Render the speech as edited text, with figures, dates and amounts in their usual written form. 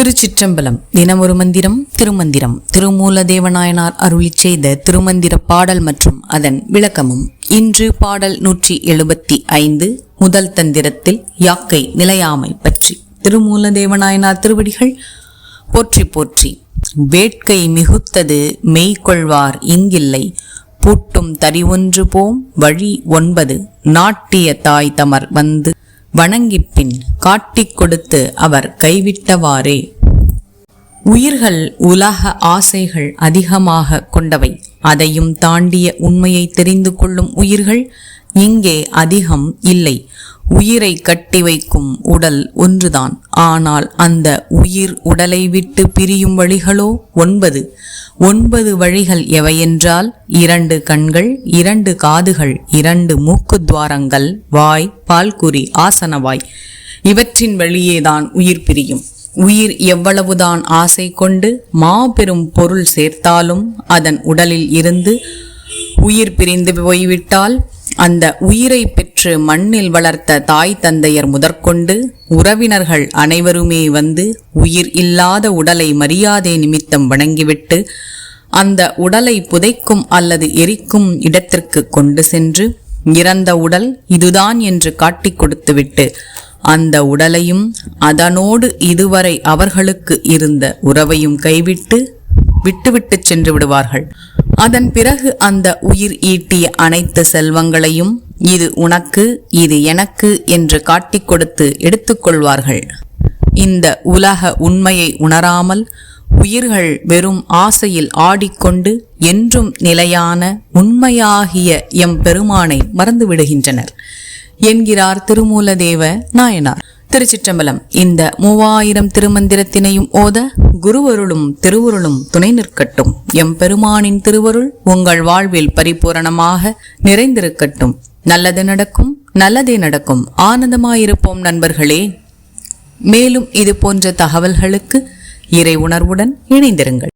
திருச்சிற்றம்பலம். தினமொரு மந்திரம் திருமந்திரம். திருமூலதேவநாயனார் அருளிச் செய்த திருமந்திர பாடல் மற்றும் அதன் விளக்கமும். இன்று பாடல் 175 முதல் தந்திரத்தில் யாக்கை நிலையாமை பற்றி. திருமூலதேவநாயனார் திருவடிகள் போற்றி போற்றி. வேட்கை மிகுத்தது மெய்கொள்வார் இங்கில்லை, பூட்டும் தறி ஒன்று போம் வழி 9 நாட்டிய தாய் தமர் வந்து வணங்கிப்பின் காட்டிக் கொடுத்து அவர் கைவிட்டவாறே. உயிர்கள் உலக ஆசைகள் அதிகமாக கொண்டவை. அதையும் தாண்டிய உண்மையை தெரிந்து கொள்ளும் உயிர்கள் இங்கே அதிகம் இல்லை. உயிரை கட்டி வைக்கும் உடல் ஒன்றுதான். ஆனால் அந்த உயிர் உடலை விட்டு பிரியும் வழிகளோ 9 வழிகள் எவையென்றால் 2 கண்கள், 2 காதுகள், 2 மூக்குத்வாரங்கள், வாய், பால்குறி, ஆசனவாய். இவற்றின் வழியேதான் உயிர் பிரியும். உயிர் எவ்வளவுதான் ஆசை கொண்டு மாபெரும் பொருள் சேர்த்தாலும் அதன் உடலில் இருந்து உயிர் பிரிந்து போய்விட்டால் அந்த உயிரை பெற்று மண்ணில் வளர்த்த தாய் தந்தையர் முதற்கொண்டு உறவினர்கள் அனைவருமே வந்து உயிர் இல்லாத உடலை மரியாதை நிமித்தம் வணங்கிவிட்டு அந்த உடலை புதைக்கும் அல்லது எரிக்கும் இடத்திற்கு கொண்டு சென்று இறந்த உடல் இதுதான் என்று காட்டிக் கொடுத்துவிட்டு அந்த உடலையும் அதனோடு இதுவரை அவர்களுக்கு இருந்த உறவையும் கைவிட்டு விட்டுவிட்டு சென்று விடுவார்கள். அதன் பிறகு அந்த உயிர் ஈட்டிய அனைத்து செல்வங்களையும் இது உனக்கு, இது எனக்கு என்று காட்டிக் கொடுத்து எடுத்துக்கொள்வார்கள். இந்த உலக உண்மையை உணராமல் உயிர்கள் வெறும் ஆசையில் ஆடிக்கொண்டு என்றும் நிலையான உண்மையாகிய எம் பெருமானை மறந்துவிடுகின்றனர் என்கிறார் திருமூலதேவ நாயனார். திருச்சிற்றம்பலம். இந்த 3000 திருமந்திரத்தினையும் ஓத குருவருளும் திருவருளும் துணை நிற்கட்டும். எம் பெருமானின் திருவருள் உங்கள் வாழ்வில் பரிபூரணமாக நிறைந்திருக்கட்டும். நல்லது நடக்கும், நல்லதே நடக்கும். ஆனந்தமாயிருப்போம் நண்பர்களே. மேலும் இது போன்ற தகவல்களுக்கு இறை உணர்வுடன் இணைந்திருங்கள்.